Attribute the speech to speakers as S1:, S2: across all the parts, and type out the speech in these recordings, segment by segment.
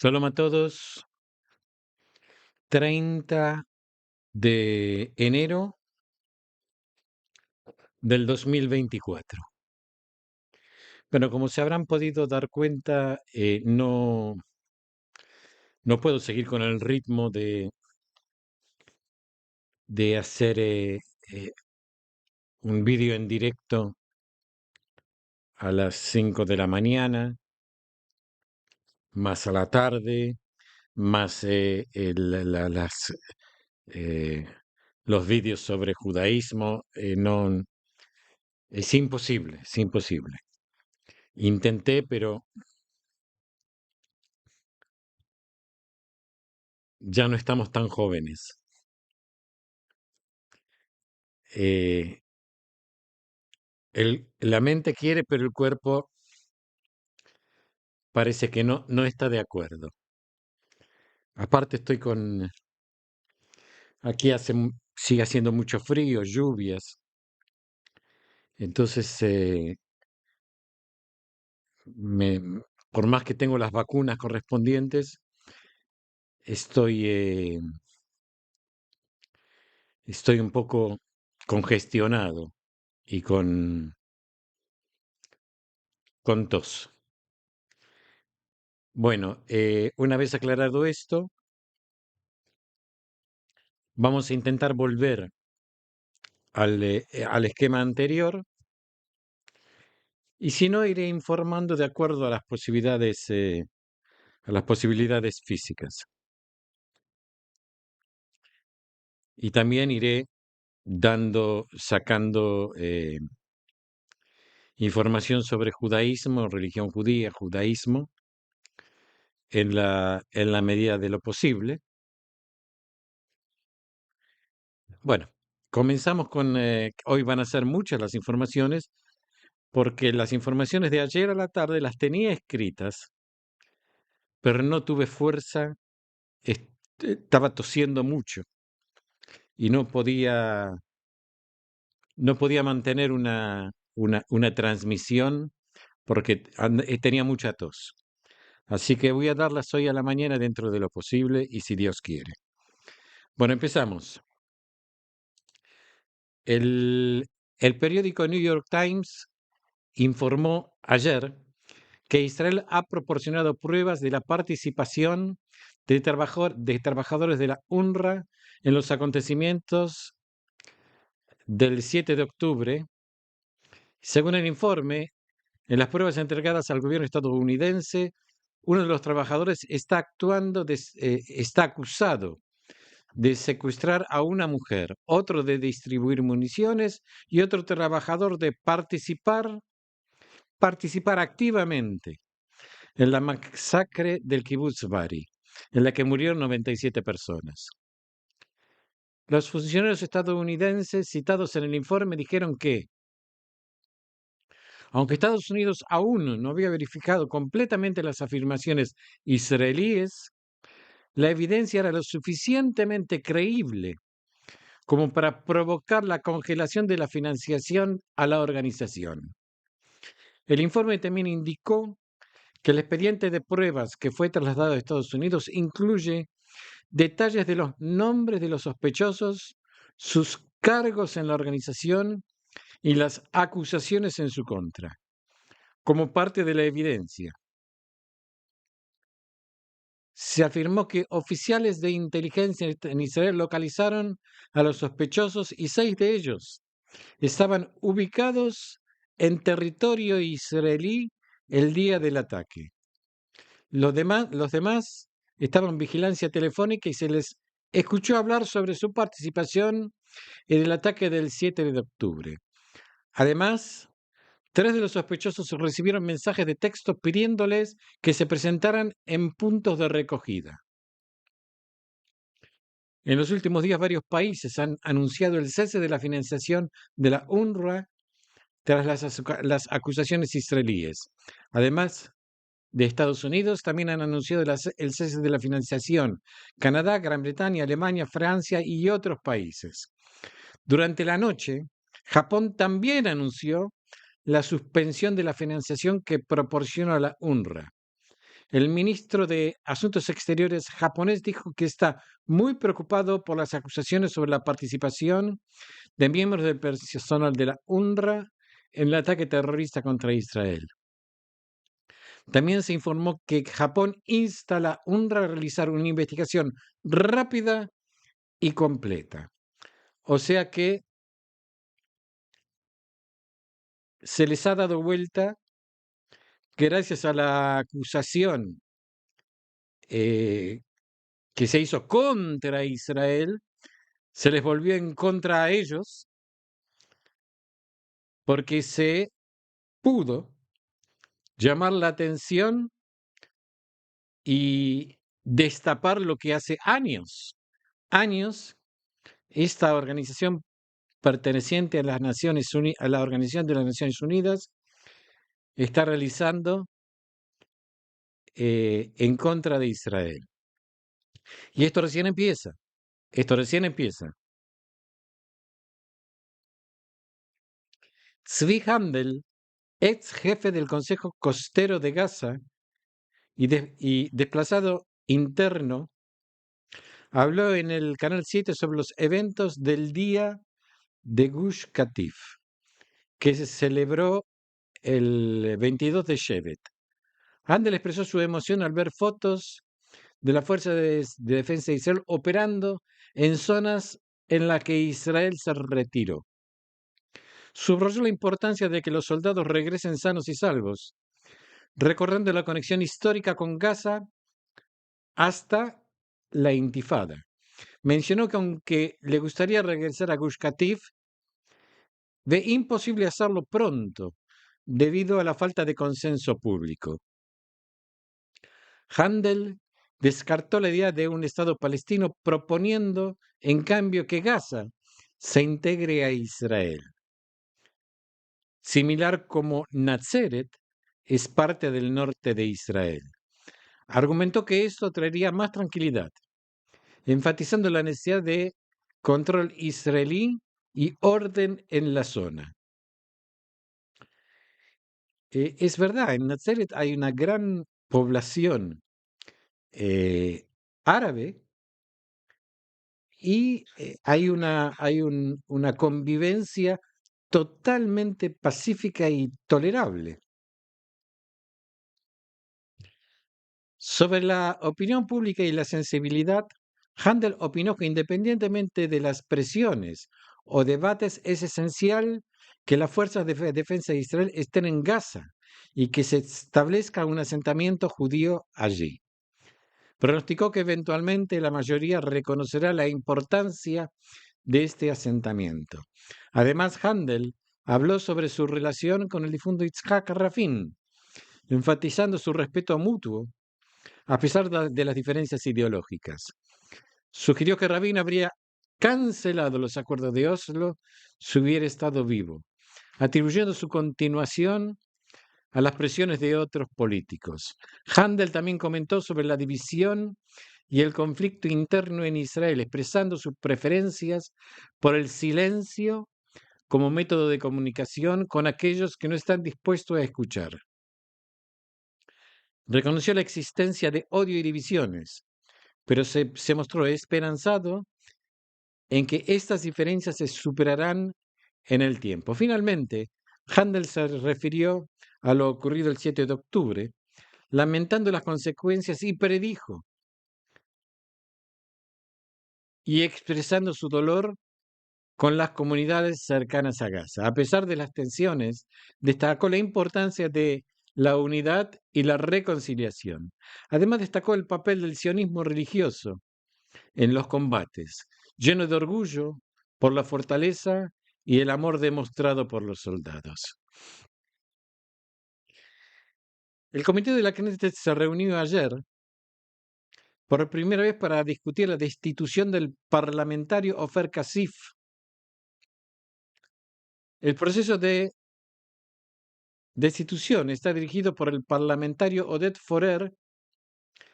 S1: Shalom a todos. 30 de enero del 2024. Bueno, como se habrán podido dar cuenta, no puedo seguir con el ritmo de hacer eh, un vídeo en directo a las 5 de la mañana, más a la tarde, más eh, los vídeos sobre judaísmo. No, es imposible, es imposible. Intenté, pero ya no estamos tan jóvenes. Eh, la mente quiere, pero el cuerpo parece que no está de acuerdo. Aparte estoy aquí sigue haciendo mucho frío, lluvias. Entonces, me, por más que tengo las vacunas correspondientes, estoy, eh, estoy un poco congestionado y con tos. Bueno, una vez aclarado esto, vamos a intentar volver al esquema anterior. Y si no, iré informando de acuerdo a las posibilidades físicas. Y también iré sacando información sobre judaísmo, religión judía, judaísmo, en la medida de lo posible. Bueno, comenzamos hoy van a ser muchas las informaciones, porque las informaciones de ayer a la tarde las tenía escritas, pero no tuve fuerza, estaba tosiendo mucho y no podía mantener una transmisión porque tenía mucha tos. Así que voy a darlas hoy a la mañana dentro de lo posible y si Dios quiere. Bueno, empezamos. El, el periódico New York Times informó ayer que Israel ha proporcionado pruebas de la participación de trabajadores de la UNRWA en los acontecimientos del 7 de octubre. Según el informe, en las pruebas entregadas al gobierno estadounidense, uno de los trabajadores está acusado de secuestrar a una mujer, otro de distribuir municiones y otro trabajador de participar activamente en la masacre del Kibbutz Bari, en la que murieron 97 personas. Los funcionarios estadounidenses citados en el informe dijeron que, aunque Estados Unidos aún no había verificado completamente las afirmaciones israelíes, la evidencia era lo suficientemente creíble como para provocar la congelación de la financiación a la organización. El informe también indicó que el expediente de pruebas que fue trasladado a Estados Unidos incluye detalles de los nombres de los sospechosos, sus cargos en la organización y las acusaciones en su contra, como parte de la evidencia. Se afirmó que oficiales de inteligencia en Israel localizaron a los sospechosos y 6 de ellos estaban ubicados en territorio israelí el día del ataque. Los demás estaban en vigilancia telefónica y se les escuchó hablar sobre su participación en el ataque del 7 de octubre. Además, 3 de los sospechosos recibieron mensajes de texto pidiéndoles que se presentaran en puntos de recogida. En los últimos días, varios países han anunciado el cese de la financiación de la UNRWA tras las acusaciones israelíes. Además de Estados Unidos, también han anunciado el cese de la financiación Canadá, Gran Bretaña, Alemania, Francia y otros países. Durante la noche, Japón también anunció la suspensión de la financiación que proporciona la UNRWA. El ministro de Asuntos Exteriores japonés dijo que está muy preocupado por las acusaciones sobre la participación de miembros del personal de la UNRWA en el ataque terrorista contra Israel. También se informó que Japón insta a la UNRWA a realizar una investigación rápida y completa. O sea que se les ha dado vuelta gracias a la acusación que se hizo contra Israel, se les volvió en contra a ellos porque se pudo llamar la atención y destapar lo que hace años, esta organización perteneciente a las Naciones Unidas, a la Organización de las Naciones Unidas, está realizando en contra de Israel. Y esto recién empieza. Esto recién empieza. Zvi Handel, ex jefe del Consejo Costero de Gaza y desplazado interno, habló en el Canal 7 sobre los eventos del Día de Gush Katif, que se celebró el 22 de Shevet. Handel expresó su emoción al ver fotos de la Fuerza de Defensa de Israel operando en zonas en las que Israel se retiró. Subrayó la importancia de que los soldados regresen sanos y salvos, recordando la conexión histórica con Gaza hasta la Intifada. Mencionó que aunque le gustaría regresar a Gush Katif, ve imposible hacerlo pronto debido a la falta de consenso público. Handel descartó la idea de un Estado palestino, proponiendo, en cambio, que Gaza se integre a Israel. Similar como Nazaret es parte del norte de Israel. Argumentó que esto traería más tranquilidad, enfatizando la necesidad de control israelí y orden en la zona. Es verdad, en Nazaret hay una gran población árabe y hay una convivencia totalmente pacífica y tolerable. Sobre la opinión pública y la sensibilidad, Handel opinó que independientemente de las presiones o debates, es esencial que las fuerzas de defensa de Israel estén en Gaza y que se establezca un asentamiento judío allí. Pronosticó que eventualmente la mayoría reconocerá la importancia de este asentamiento. Además, Handel habló sobre su relación con el difunto Yitzhak Rabin, enfatizando su respeto mutuo a pesar de las diferencias ideológicas. Sugirió que Rabin habría cancelado los acuerdos de Oslo si hubiera estado vivo, atribuyendo su continuación a las presiones de otros políticos. Handel también comentó sobre la división y el conflicto interno en Israel, expresando sus preferencias por el silencio como método de comunicación con aquellos que no están dispuestos a escuchar. Reconoció la existencia de odio y divisiones, pero se mostró esperanzado en que estas diferencias se superarán en el tiempo. Finalmente, Handel se refirió a lo ocurrido el 7 de octubre, lamentando las consecuencias y predijo y expresando su dolor con las comunidades cercanas a Gaza. A pesar de las tensiones, destacó la importancia de la unidad y la reconciliación. Además, destacó el papel del sionismo religioso en los combates, lleno de orgullo por la fortaleza y el amor demostrado por los soldados. El comité de la Knesset se reunió ayer por primera vez para discutir la destitución del parlamentario Ofer Kasif. El proceso de destitución está dirigido por el parlamentario Oded Forer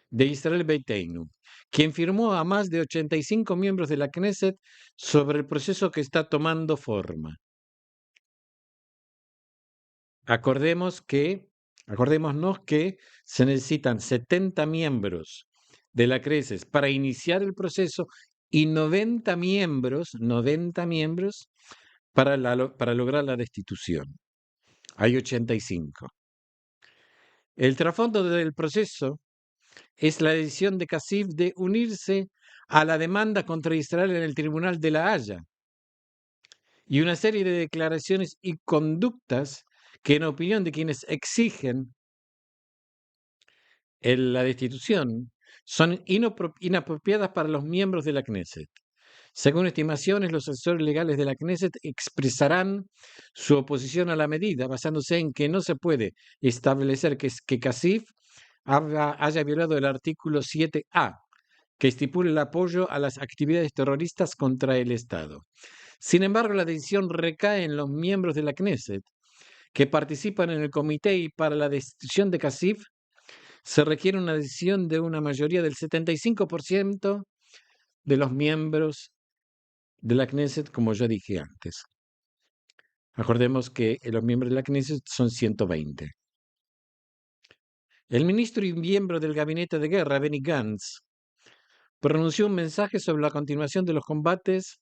S1: de Israel Beiteinu, quien firmó a más de 85 miembros de la Knesset sobre el proceso que está tomando forma. Acordemos que Acordémonos que se necesitan 70 miembros de la Knesset para iniciar el proceso y 90 miembros para lograr la destitución. Hay 85. El trasfondo del proceso es la decisión de Kasif de unirse a la demanda contra Israel en el Tribunal de la Haya y una serie de declaraciones y conductas que, en opinión de quienes exigen la destitución, son inapropiadas para los miembros de la Knesset. Según estimaciones, los asesores legales de la Knesset expresarán su oposición a la medida, basándose en que no se puede establecer que Kasif haya violado el artículo 7A, que estipula el apoyo a las actividades terroristas contra el Estado. Sin embargo, la decisión recae en los miembros de la Knesset, que participan en el comité, y para la destitución de Kasif se requiere una decisión de una mayoría del 75% de los miembros de la Knesset, como ya dije antes. Acordemos que los miembros de la Knesset son 120. El ministro y miembro del gabinete de guerra, Benny Gantz, pronunció un mensaje sobre la continuación de los combates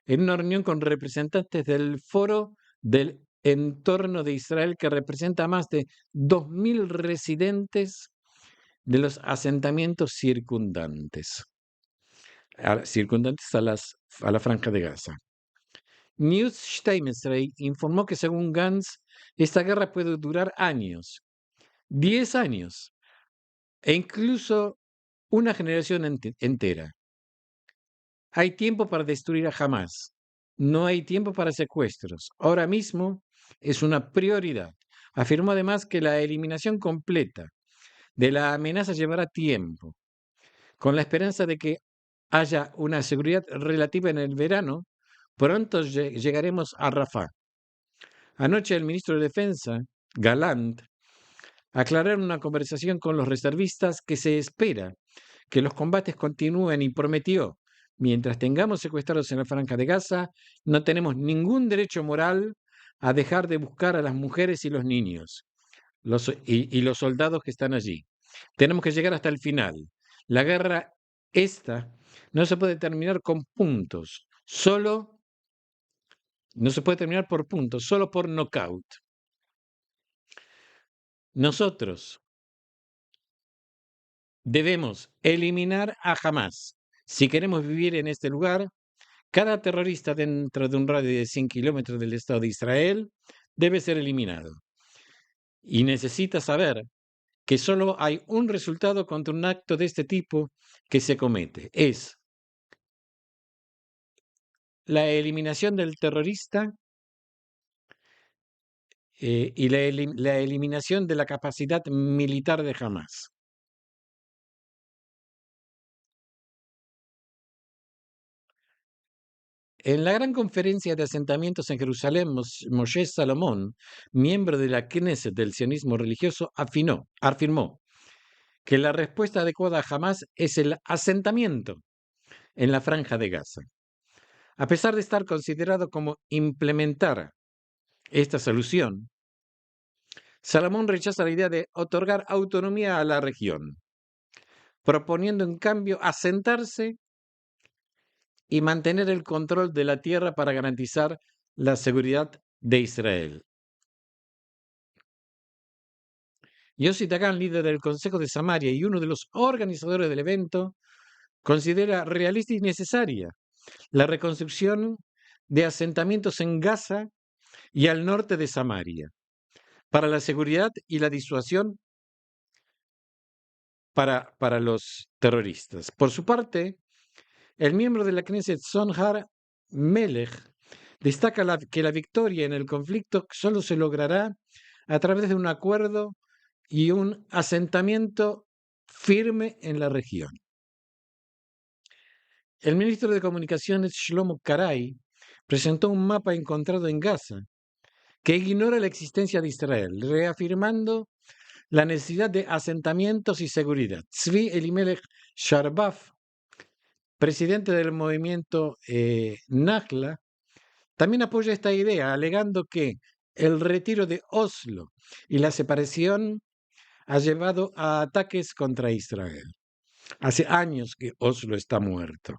S1: en una reunión con representantes del Foro del Entorno de Israel, que representa a más de 2.000 residentes de los asentamientos circundantes a la Franja de Gaza. News Steinmeier informó que, según Gantz, esta guerra puede durar años, 10 años, e incluso una generación entera. Hay tiempo para destruir a Hamás. No hay tiempo para secuestros. Ahora mismo es una prioridad. Afirmó además que la eliminación completa de la amenaza llevará tiempo, con la esperanza de que haya una seguridad relativa en el verano. Pronto llegaremos a Rafah. Anoche el ministro de Defensa, Gallant, aclaró en una conversación con los reservistas que se espera que los combates continúen y prometió: mientras tengamos secuestrados en la Franja de Gaza, no tenemos ningún derecho moral a dejar de buscar a las mujeres y los niños y los soldados que están allí. Tenemos que llegar hasta el final. La guerra esta no se puede terminar con puntos, no se puede terminar por puntos, solo por nocaut. Nosotros debemos eliminar a Hamás. Si queremos vivir en este lugar, cada terrorista dentro de un radio de 100 kilómetros del Estado de Israel debe ser eliminado. Y necesita saber que solo hay un resultado contra un acto de este tipo que se comete: es la eliminación del terrorista y la eliminación de la capacidad militar de Hamás. En la gran conferencia de asentamientos en Jerusalén, Moshe Salomón, miembro de la Knesset del sionismo religioso, afirmó que la respuesta adecuada a Hamás es el asentamiento en la Franja de Gaza. A pesar de estar considerado como implementar esta solución, Salomón rechaza la idea de otorgar autonomía a la región, proponiendo en cambio asentarse y mantener el control de la tierra para garantizar la seguridad de Israel. Yossi Dagan, líder del Consejo de Samaria y uno de los organizadores del evento, considera realista y necesaria la reconstrucción de asentamientos en Gaza y al norte de Samaria, para la seguridad y la disuasión para los terroristas. Por su parte, el miembro de la Knesset, Sonhar Melech, destaca que la victoria en el conflicto solo se logrará a través de un acuerdo y un asentamiento firme en la región. El ministro de Comunicaciones, Shlomo Karay, presentó un mapa encontrado en Gaza que ignora la existencia de Israel, reafirmando la necesidad de asentamientos y seguridad. Tzvi Elimelech Sharbaf, presidente del movimiento Nahla, también apoya esta idea, alegando que El retiro de Oslo y la separación ha llevado a ataques contra Israel. Hace años que Oslo está muerto.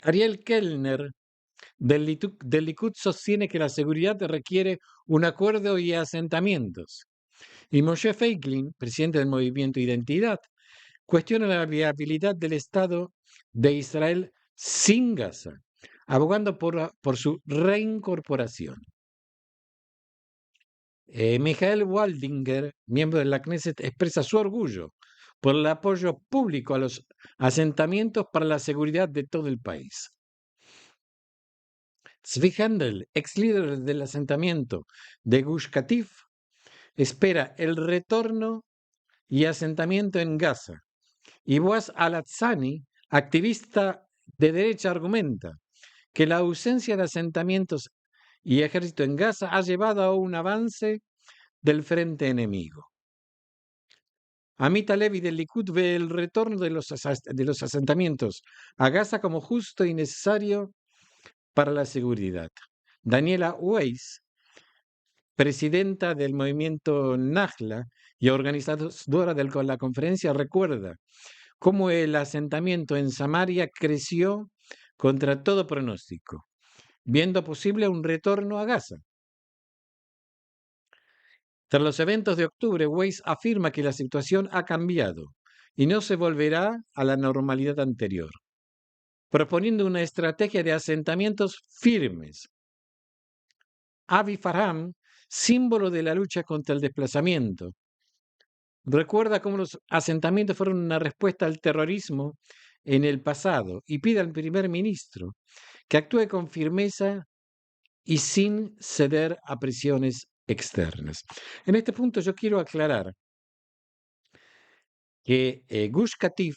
S1: Ariel Kellner del Likud sostiene que la seguridad requiere un acuerdo y asentamientos. Y Moshe Feiglin, presidente del movimiento Identidad, cuestiona la viabilidad del Estado de Israel sin Gaza, abogando por su reincorporación. Michael Waldinger, miembro de la Knesset, expresa su orgullo por el apoyo público a los asentamientos para la seguridad de todo el país. Zvi Handel, ex líder del asentamiento de Gush Katif, espera el retorno y asentamiento en Gaza. Y Boaz Alatzani, activista de derecha, argumenta que la ausencia de asentamientos y ejército en Gaza ha llevado a un avance del frente enemigo. Amita Levi del Likud ve el retorno de los asentamientos a Gaza como justo y necesario para la seguridad. Daniela Weiss, presidenta del movimiento Nahla y organizadora de la conferencia, recuerda cómo el asentamiento en Samaria creció contra todo pronóstico, viendo posible un retorno a Gaza. Tras los eventos de octubre, Weiss afirma que la situación ha cambiado y no se volverá a la normalidad anterior, proponiendo una estrategia de asentamientos firmes. Avi Farham, símbolo de la lucha contra el desplazamiento, recuerda cómo los asentamientos fueron una respuesta al terrorismo en el pasado y pide al primer ministro que actúe con firmeza y sin ceder a presiones externas. En este punto yo quiero aclarar que Gush Katif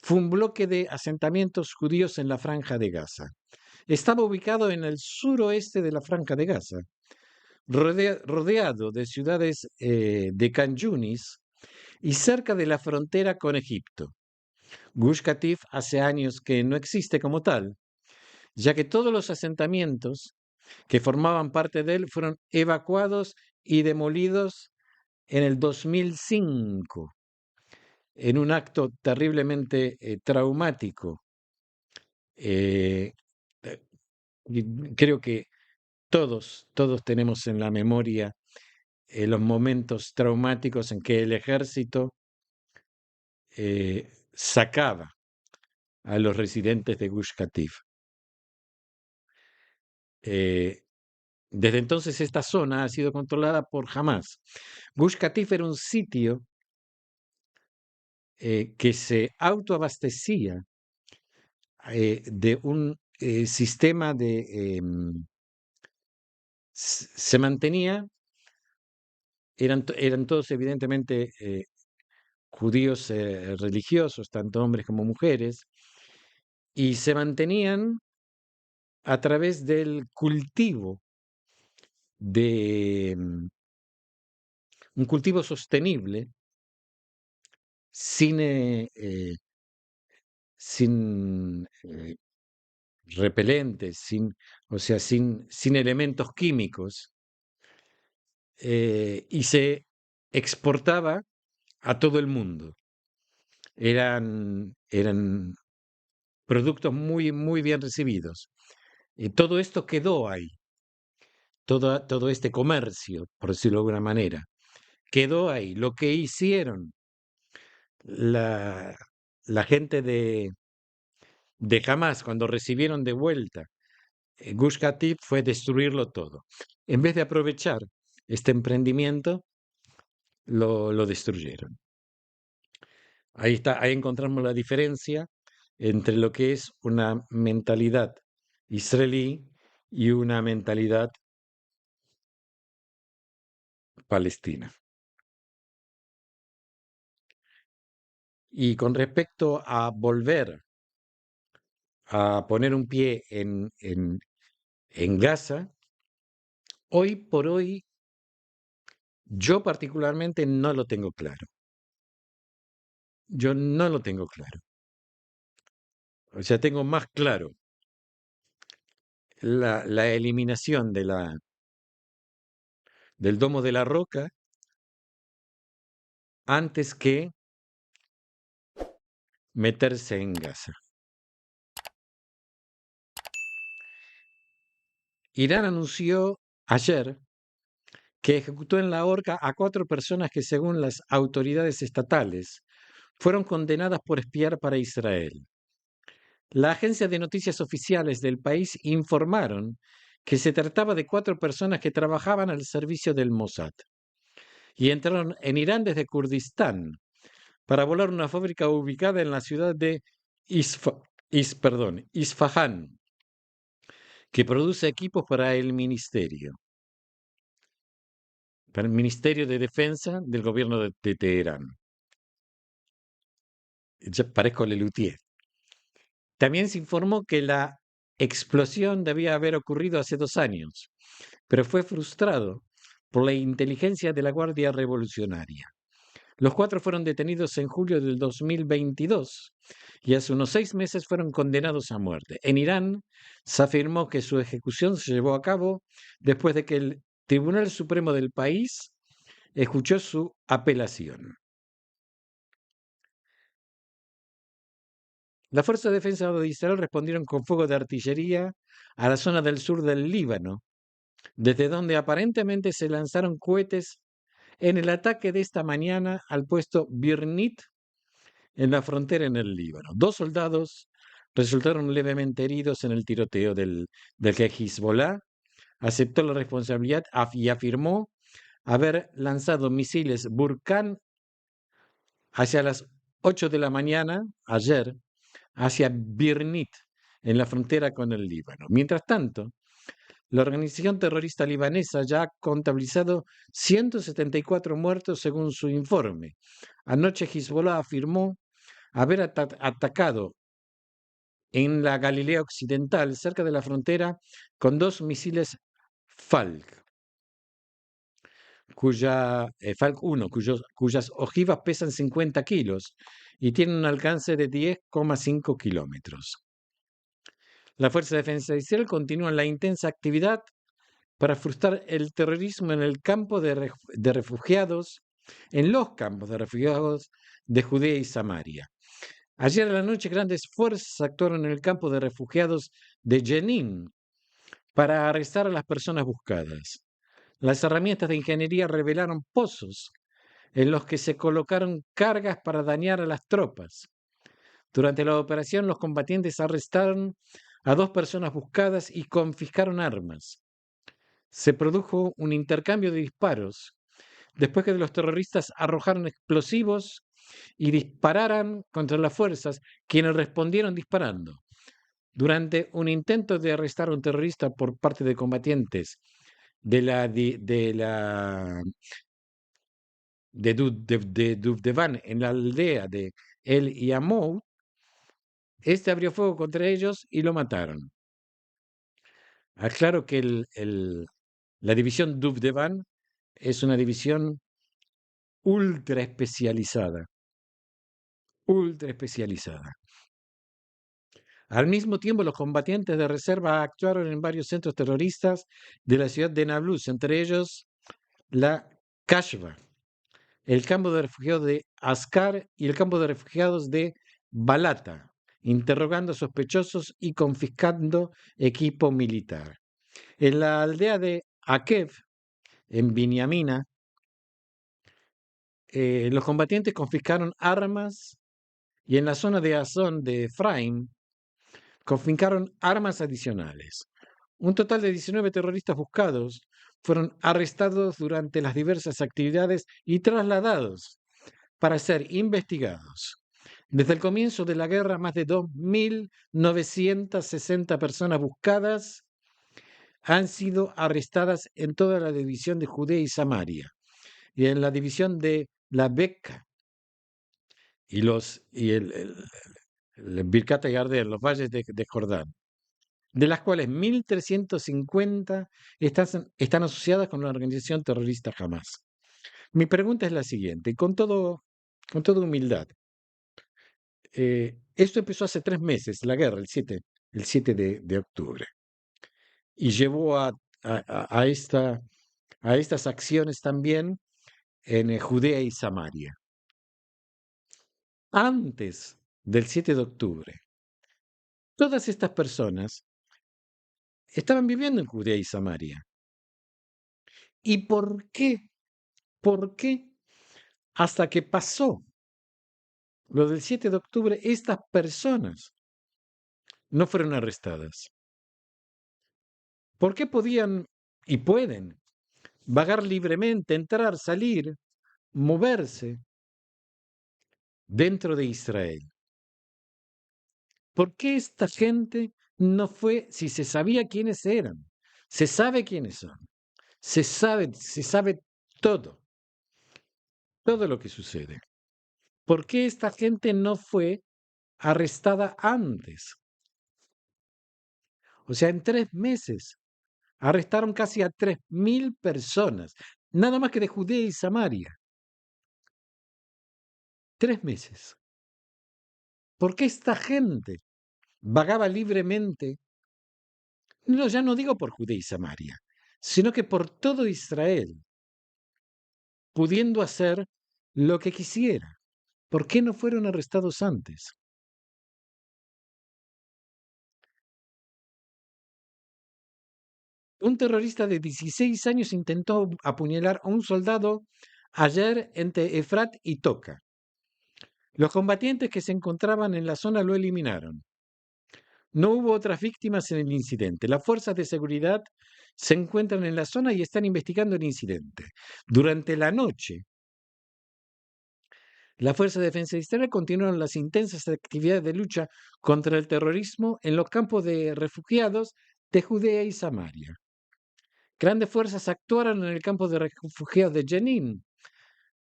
S1: fue un bloque de asentamientos judíos en la Franja de Gaza. Estaba ubicado en el suroeste de la Franja de Gaza, rodeado de ciudades de Khan Yunis y cerca de la frontera con Egipto. Gush Katif hace años que no existe como tal, ya que todos los asentamientos que formaban parte de él fueron evacuados y demolidos en el 2005, en un acto terriblemente traumático. Eh, eh, Creo que todos tenemos en la memoria los momentos traumáticos en que el ejército sacaba a los residentes de Gush Katif. Desde entonces esta zona ha sido controlada por Hamas. Gush Katif era un sitio que se autoabastecía de un sistema de... se mantenía, eran todos evidentemente judíos religiosos, tanto hombres como mujeres, y se mantenían a través del cultivo de un cultivo sostenible sin, sin repelentes, o sea, sin elementos químicos, y se exportaba a todo el mundo. Eran productos muy bien recibidos. Y todo esto quedó ahí, todo este comercio, por decirlo de alguna manera, quedó ahí. Lo que hicieron la, la gente de Hamas cuando recibieron de vuelta Gush Katif fue destruirlo todo. En vez de aprovechar este emprendimiento, lo destruyeron. Ahí está, ahí encontramos la diferencia entre lo que es una mentalidad israelí y una mentalidad palestina. Y con respecto a volver a poner un pie en Gaza, hoy por hoy yo particularmente no lo tengo claro. Yo no lo tengo claro. O sea, tengo más claro la eliminación del Domo de la Roca antes que meterse en Gaza. Irán anunció ayer que ejecutó en la horca a 4 personas que, según las autoridades estatales, fueron condenadas por espiar para Israel. La agencia de noticias oficiales del país informaron que se trataba de 4 personas que trabajaban al servicio del Mossad y entraron en Irán desde Kurdistán para volar una fábrica ubicada en la ciudad de Isfahán, que produce equipos para el Ministerio de Defensa del gobierno de Teherán. Ya parezco Lelutier. También se informó que la explosión debía haber ocurrido hace 2 años, pero fue frustrado por la inteligencia de la Guardia Revolucionaria. Los 4 fueron detenidos en julio del 2022 y hace unos 6 meses fueron condenados a muerte. En Irán se afirmó que su ejecución se llevó a cabo después de que el Tribunal Supremo del país escuchó su apelación. Las fuerzas de defensa de Israel respondieron con fuego de artillería a la zona del sur del Líbano, desde donde aparentemente se lanzaron cohetes en el ataque de esta mañana al puesto Birnit en la frontera en el Líbano. 2 soldados resultaron levemente heridos en el tiroteo del que Hezbollah aceptó la responsabilidad y afirmó haber lanzado misiles Burkan hacia las 8 de la mañana ayer hacia Birnit, en la frontera con el Líbano. Mientras tanto, la organización terrorista libanesa ya ha contabilizado 174 muertos según su informe. Anoche Hezbollah afirmó haber atacado en la Galilea Occidental, cerca de la frontera, con 2 misiles Falk, Falk 1, cuyas ojivas pesan 50 kilos y tienen un alcance de 10,5 kilómetros. La Fuerza de Defensa de Israel continúa la intensa actividad para frustrar el terrorismo en el campo de refugiados, en los campos de refugiados de Judea y Samaria. Ayer a la noche grandes fuerzas actuaron en el campo de refugiados de Jenin para arrestar a las personas buscadas. Las herramientas de ingeniería revelaron pozos en los que se colocaron cargas para dañar a las tropas. Durante la operación, los combatientes arrestaron a 2 personas buscadas y confiscaron armas. Se produjo un intercambio de disparos después que los terroristas arrojaron explosivos y dispararan contra las fuerzas, quienes respondieron disparando. Durante un intento de arrestar a un terrorista por parte de combatientes de Duvdevan en la aldea de El Yamou, este abrió fuego contra ellos y lo mataron. Aclaro que la división Duvdevan es una división ultra especializada, ultra especializada. Al mismo tiempo, los combatientes de reserva actuaron en varios centros terroristas de la ciudad de Nablus, entre ellos la Kashba, el campo de refugiados de Askar y el campo de refugiados de Balata, interrogando a sospechosos y confiscando equipo militar. En la aldea de Akev, en Binyamina, los combatientes confiscaron armas y en la zona de Azón de Efraim confiscaron armas adicionales. Un total de 19 terroristas buscados fueron arrestados durante las diversas actividades y trasladados para ser investigados. Desde el comienzo de la guerra, más de 2.960 personas buscadas han sido arrestadas en toda la división de Judea y Samaria y en la división de la Beca y el Birkat Yarden, los valles de Jordán, de las cuales 1.350 están asociadas con la organización terrorista Hamas. Mi pregunta es la siguiente, y con toda humildad. Esto empezó hace 3 meses, la guerra, el 7 de octubre. y llevó a estas acciones también en Judea y Samaria. Antes del 7 de octubre, todas estas personas estaban viviendo en Judea y Samaria. ¿Y por qué? ¿Por qué? Hasta que pasó lo del 7 de octubre, estas personas no fueron arrestadas. ¿Por qué podían y pueden vagar libremente, entrar, salir, moverse dentro de Israel? ¿Por qué esta gente no fue, si se sabía quiénes eran? Se sabe quiénes son. Se sabe todo, todo lo que sucede. ¿Por qué esta gente no fue arrestada antes? O sea, en 3 meses arrestaron casi a 3.000 personas, nada más que de Judea y Samaria. 3 meses. ¿Por qué esta gente vagaba libremente? No, ya no digo por Judea y Samaria, sino que por todo Israel, pudiendo hacer lo que quisiera. ¿Por qué no fueron arrestados antes? Un terrorista de 16 años intentó apuñalar a un soldado ayer entre Efrat y Toca. Los combatientes que se encontraban en la zona lo eliminaron. No hubo otras víctimas en el incidente. Las fuerzas de seguridad se encuentran en la zona y están investigando el incidente. Durante la noche, las fuerzas de defensa de Israel continuaron las intensas actividades de lucha contra el terrorismo en los campos de refugiados de Judea y Samaria. Grandes fuerzas actuaron en el campo de refugiados de Jenin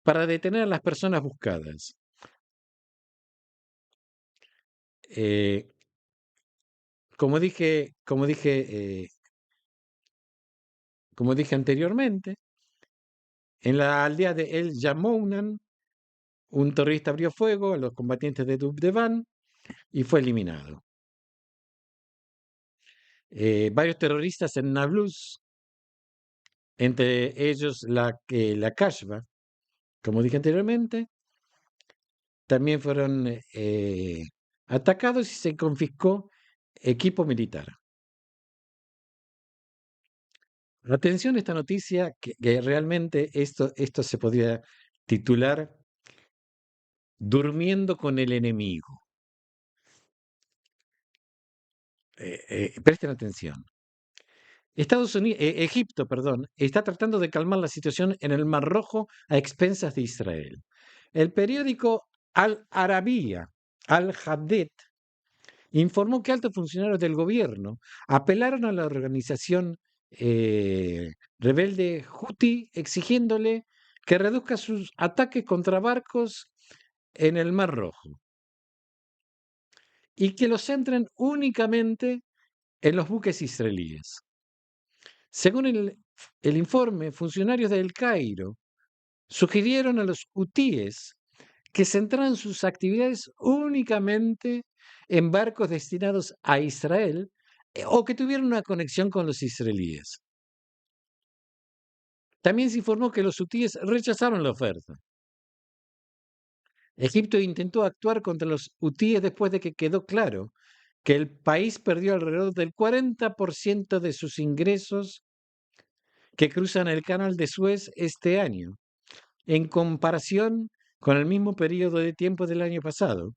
S1: para detener a las personas buscadas. Eh, eh, como dije anteriormente, en la aldea de El Yamounan, un terrorista abrió fuego a los combatientes de Dubdevan y fue eliminado. Varios terroristas en Nablus, entre ellos la Kashba, como dije anteriormente, también fueron atacados y se confiscó equipo militar. Atención a esta noticia, que realmente esto se podría titular Durmiendo con el enemigo. Presten atención. Egipto, perdón, está tratando de calmar la situación en el Mar Rojo a expensas de Israel. El periódico Al-Arabiya, Al-Hadid, informó que altos funcionarios del gobierno apelaron a la organización rebelde Houthi exigiéndole que reduzca sus ataques contra barcos en el Mar Rojo y que los centren únicamente en los buques israelíes. Según el informe, funcionarios de El Cairo sugirieron a los hutíes que centraran sus actividades únicamente en barcos destinados a Israel o que tuvieran una conexión con los israelíes. También se informó que los hutíes rechazaron la oferta. Egipto intentó actuar contra los hutíes después de que quedó claro que el país perdió alrededor del 40% de sus ingresos que cruzan el canal de Suez este año, en comparación con el mismo periodo de tiempo del año pasado.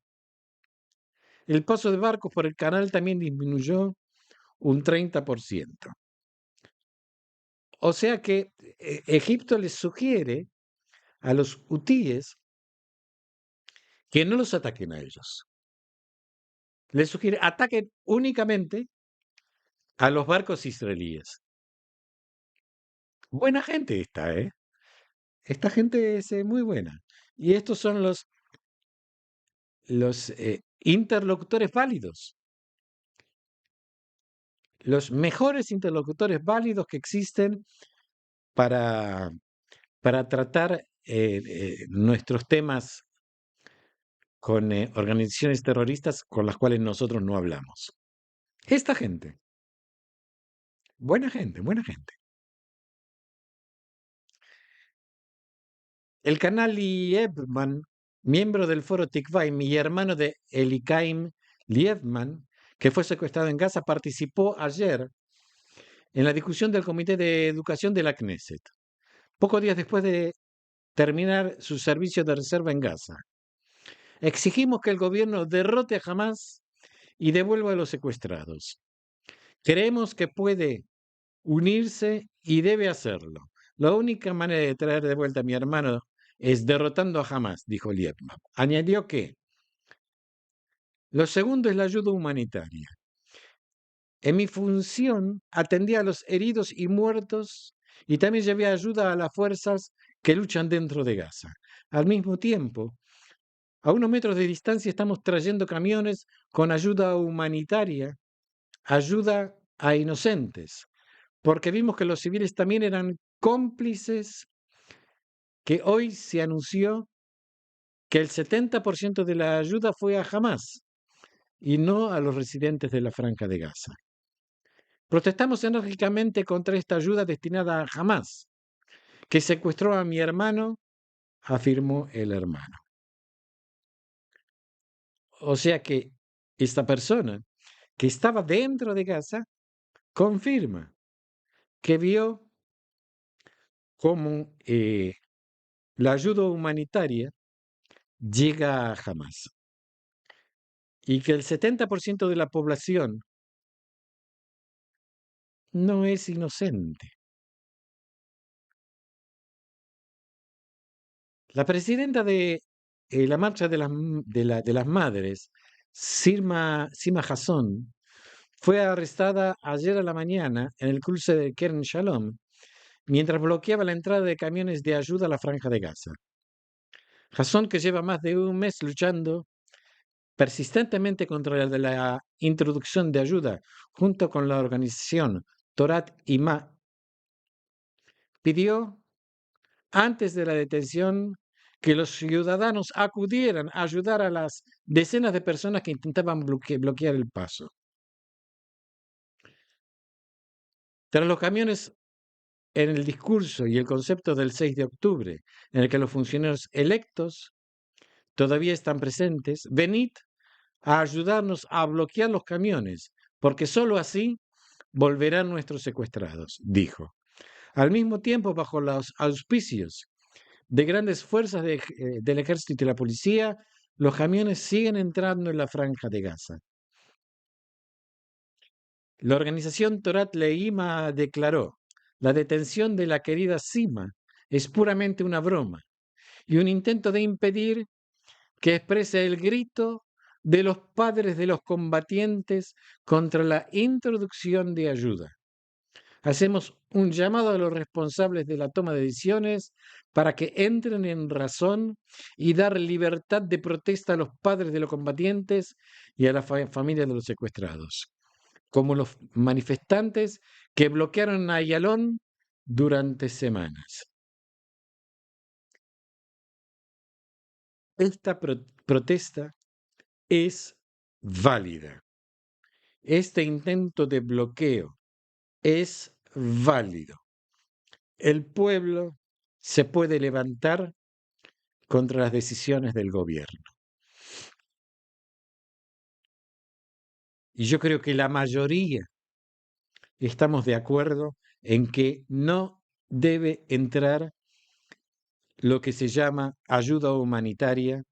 S1: El paso de barcos por el canal también disminuyó un 30%. O sea que Egipto les sugiere a los hutíes que no los ataquen a ellos. Les sugiere ataquen únicamente a los barcos israelíes. Buena gente esta, ¿eh? Esta gente es muy buena. Y estos son los interlocutores válidos, los mejores interlocutores válidos que existen para, para tratar nuestros temas con organizaciones terroristas con las cuales nosotros no hablamos. Esta gente. Buena gente, buena gente. El canal Liebman, miembro del foro Tikvaim y hermano de Elikaim Liebman, que fue secuestrado en Gaza, participó ayer en la discusión del Comité de Educación de la Knesset, pocos días después de terminar su servicio de reserva en Gaza. Exigimos que el gobierno derrote a Hamas y devuelva a los secuestrados. Creemos que puede unirse y debe hacerlo. La única manera de traer de vuelta a mi hermano es derrotando a Hamas, dijo Liebman. Añadió que lo segundo es la ayuda humanitaria. En mi función atendí a los heridos y muertos y también llevé ayuda a las fuerzas que luchan dentro de Gaza. Al mismo tiempo, a unos metros de distancia estamos trayendo camiones con ayuda humanitaria, ayuda a inocentes, porque vimos que los civiles también eran cómplices, que hoy se anunció que el 70% de la ayuda fue a Hamas y no a los residentes de la Franja de Gaza. Protestamos enérgicamente contra esta ayuda destinada a Hamas, que secuestró a mi hermano, afirmó el hermano. O sea que esta persona que estaba dentro de Gaza confirma que vio cómo la ayuda humanitaria llega a Hamas y que el 70% de la población no es inocente. La presidenta de la Marcha de las Madres, Sima Hasson, fue arrestada ayer a la mañana en el cruce de Kerem Shalom mientras bloqueaba la entrada de camiones de ayuda a la Franja de Gaza. Hasson, que lleva más de un mes luchando persistentemente contra la introducción de ayuda junto con la organización Torat Ima, pidió antes de la detención que los ciudadanos acudieran a ayudar a las decenas de personas que intentaban bloquear el paso. Tras los camiones en el discurso y el concepto del 6 de octubre, en el que los funcionarios electos todavía están presentes, venid a ayudarnos a bloquear los camiones, porque sólo así volverán nuestros secuestrados, dijo. Al mismo tiempo, bajo los auspicios de grandes fuerzas del ejército y la policía, los camiones siguen entrando en la franja de Gaza. La organización Torat Leima declaró, la detención de la querida Sima es puramente una broma y un intento de impedir que exprese el grito de los padres de los combatientes contra la introducción de ayuda. Hacemos un llamado a los responsables de la toma de decisiones para que entren en razón y dar libertad de protesta a los padres de los combatientes y a las familias de los secuestrados, como los manifestantes que bloquearon a Ayalón durante semanas. Esta protesta es válida. Este intento de bloqueo es válido. El pueblo se puede levantar contra las decisiones del gobierno. Y yo creo que la mayoría estamos de acuerdo en que no debe entrar lo que se llama ayuda humanitaria,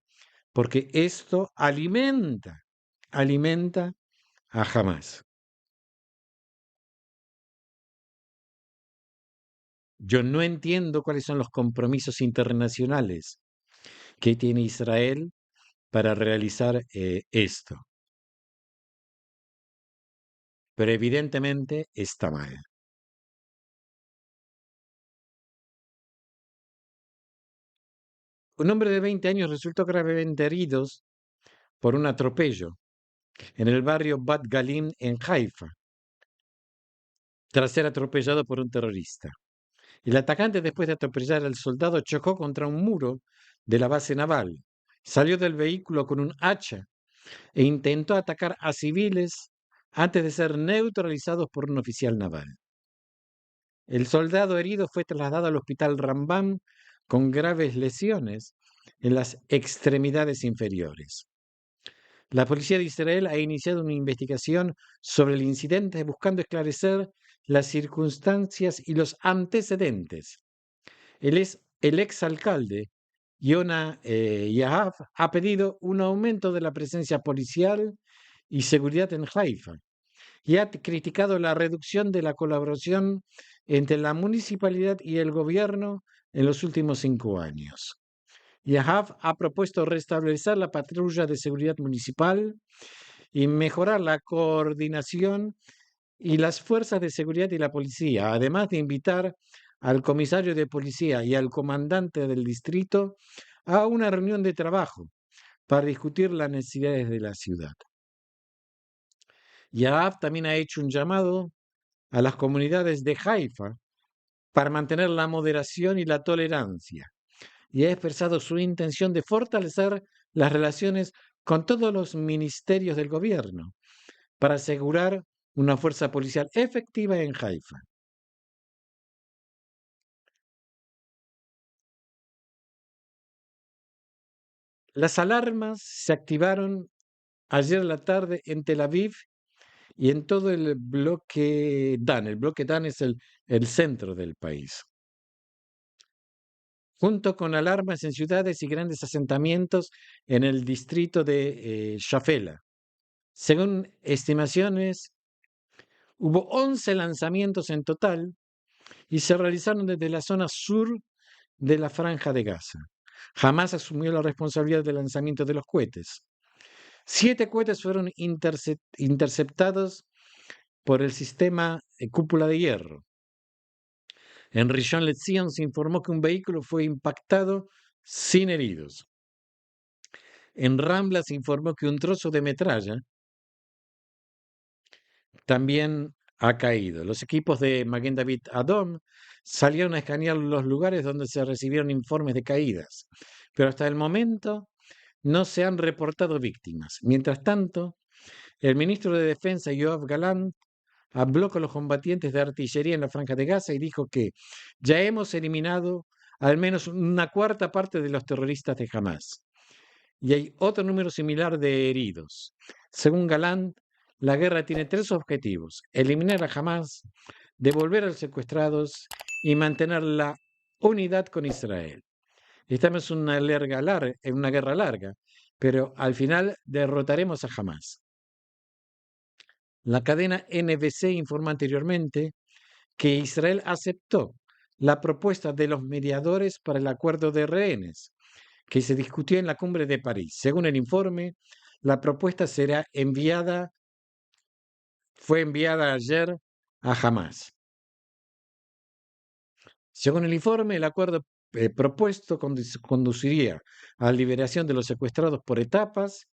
S1: porque esto alimenta a Hamas. Yo no entiendo cuáles son los compromisos internacionales que tiene Israel para realizar esto, pero evidentemente está mal. Un hombre de 20 años resultó gravemente herido por un atropello en el barrio Bat Galim en Haifa, tras ser atropellado por un terrorista. El atacante, después de atropellar al soldado, chocó contra un muro de la base naval, salió del vehículo con un hacha e intentó atacar a civiles antes de ser neutralizados por un oficial naval. El soldado herido fue trasladado al hospital Rambam con graves lesiones en las extremidades inferiores. La policía de Israel ha iniciado una investigación sobre el incidente buscando esclarecer las circunstancias y los antecedentes. El exalcalde Yona Yahav ha pedido un aumento de la presencia policial y seguridad en Haifa y ha criticado la reducción de la colaboración entre la municipalidad y el gobierno en los últimos 5 años. Yahav ha propuesto restablecer la patrulla de seguridad municipal y mejorar la coordinación y las fuerzas de seguridad y la policía, además de invitar al comisario de policía y al comandante del distrito a una reunión de trabajo para discutir las necesidades de la ciudad. Yahav también ha hecho un llamado a las comunidades de Haifa para mantener la moderación y la tolerancia, y ha expresado su intención de fortalecer las relaciones con todos los ministerios del gobierno para asegurar una fuerza policial efectiva en Haifa. Las alarmas se activaron ayer a la tarde en Tel Aviv y en todo el bloque Dan. El bloque Dan es el centro del país, junto con alarmas en ciudades y grandes asentamientos en el distrito de Shafela. Según estimaciones, hubo 11 lanzamientos en total y se realizaron desde la zona sur de la Franja de Gaza. Jamás asumió la responsabilidad del lanzamiento de los cohetes. 7 cohetes fueron interceptados por el sistema cúpula de hierro. En Rishon LeZion se informó que un vehículo fue impactado sin heridos. En Rambla se informó que un trozo de metralla también ha caído. Los equipos de Maguen David Adom salieron a escanear los lugares donde se recibieron informes de caídas, pero hasta el momento no se han reportado víctimas. Mientras tanto, el ministro de Defensa, Yoav Galant, habló con los combatientes de artillería en la Franja de Gaza y dijo que ya hemos eliminado al menos una cuarta parte de los terroristas de Hamas. Y hay otro número similar de heridos. Según Galant, la guerra tiene 3 objetivos: eliminar a Hamas, devolver a los secuestrados y mantener la unidad con Israel. Estamos en una guerra larga, pero al final derrotaremos a Hamas. La cadena NBC informó anteriormente que Israel aceptó la propuesta de los mediadores para el acuerdo de rehenes, que se discutió en la cumbre de París. Según el informe, la propuesta fue enviada ayer a Hamas. Según el informe, el acuerdo propuesto conduciría a la liberación de los secuestrados por etapas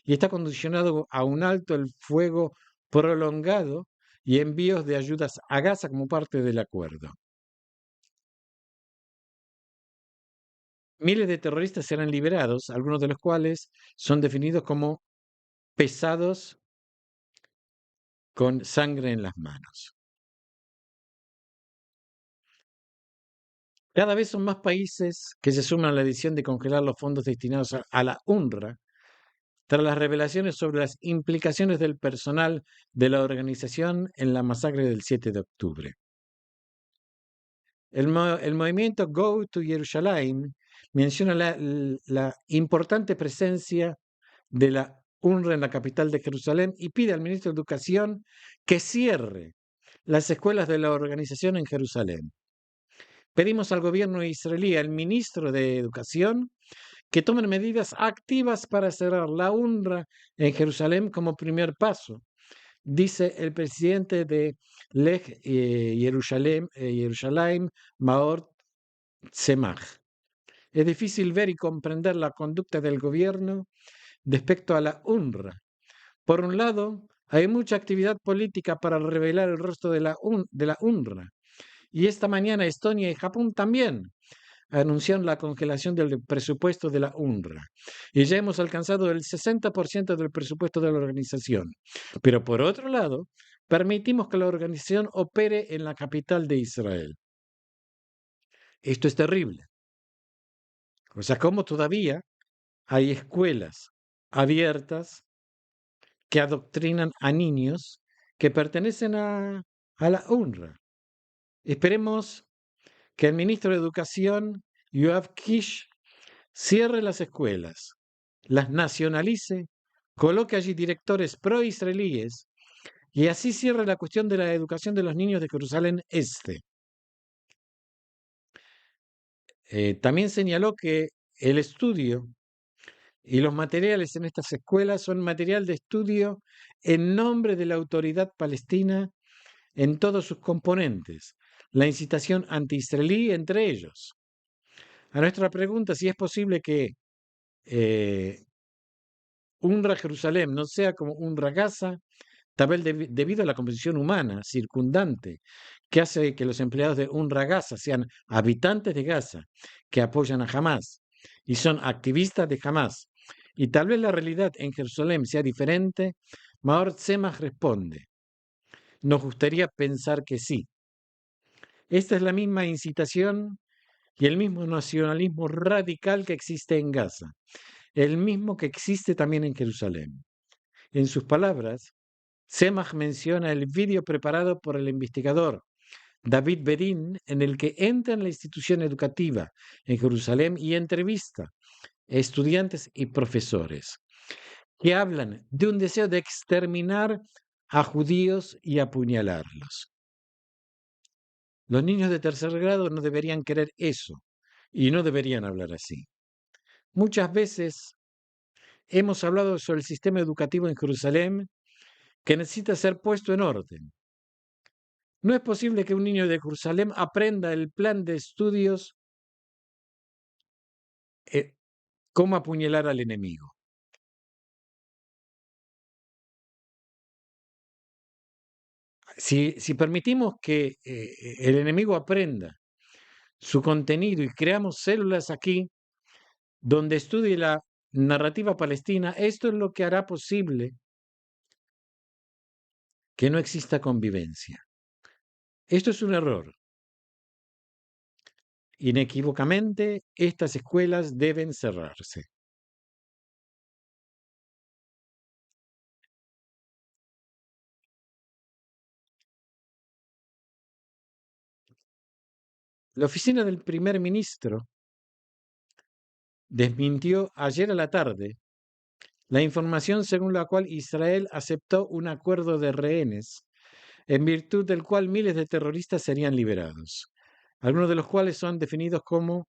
S1: y está condicionado a un alto el fuego prolongado y envíos de ayudas a Gaza como parte del acuerdo. Miles de terroristas serán liberados, algunos de los cuales son definidos como pesados con sangre en las manos. Cada vez son más países que se suman a la decisión de congelar los fondos destinados a la UNRWA tras las revelaciones sobre las implicaciones del personal de la organización en la masacre del 7 de octubre. El movimiento Go to Jerusalem menciona la importante presencia de la UNRWA en la capital de Jerusalén y pide al ministro de Educación que cierre las escuelas de la organización en Jerusalén. Pedimos al gobierno israelí, al ministro de Educación, que tomen medidas activas para cerrar la UNRWA en Jerusalén como primer paso, dice el presidente de Lej Jerusalem, Maor Tzemach. Es difícil ver y comprender la conducta del gobierno respecto a la UNRWA. Por un lado, hay mucha actividad política para revelar el rostro de la UNRWA. Y esta mañana Estonia y Japón también anunciaron la congelación del presupuesto de la UNRWA. Y ya hemos alcanzado el 60% del presupuesto de la organización. Pero por otro lado, permitimos que la organización opere en la capital de Israel. Esto es terrible. O sea, cómo todavía hay escuelas abiertas que adoctrinan a niños que pertenecen a la UNRWA. Esperemos que el ministro de Educación, Yoav Kish, cierre las escuelas, las nacionalice, coloque allí directores pro-israelíes y así cierre la cuestión de la educación de los niños de Jerusalén Este. También señaló que el estudio y los materiales en estas escuelas son material de estudio en nombre de la autoridad palestina en todos sus componentes, la incitación anti-israelí entre ellos. A nuestra pregunta si es posible que UNRWA Jerusalén no sea como UNRWA Gaza, tal vez debido a la composición humana circundante, que hace que los empleados de UNRWA Gaza sean habitantes de Gaza, que apoyan a Hamas y son activistas de Hamas, y tal vez la realidad en Jerusalén sea diferente, Maor Tzemach responde, nos gustaría pensar que sí. Esta es la misma incitación y el mismo nacionalismo radical que existe en Gaza, el mismo que existe también en Jerusalén. En sus palabras, Tzemach menciona el vídeo preparado por el investigador David Berin, en el que entra en la institución educativa en Jerusalén y entrevista a estudiantes y profesores, que hablan de un deseo de exterminar a judíos y apuñalarlos. Los niños de tercer grado no deberían querer eso y no deberían hablar así. Muchas veces hemos hablado sobre el sistema educativo en Jerusalén que necesita ser puesto en orden. No es posible que un niño de Jerusalén aprenda el plan de estudios cómo apuñalar al enemigo. Si permitimos que el enemigo aprenda su contenido y creamos células aquí donde estudie la narrativa palestina, esto es lo que hará posible que no exista convivencia. Esto es un error. Inequívocamente, estas escuelas deben cerrarse. La oficina del primer ministro desmintió ayer a la tarde la información según la cual Israel aceptó un acuerdo de rehenes, en virtud del cual miles de terroristas serían liberados, algunos de los cuales son definidos como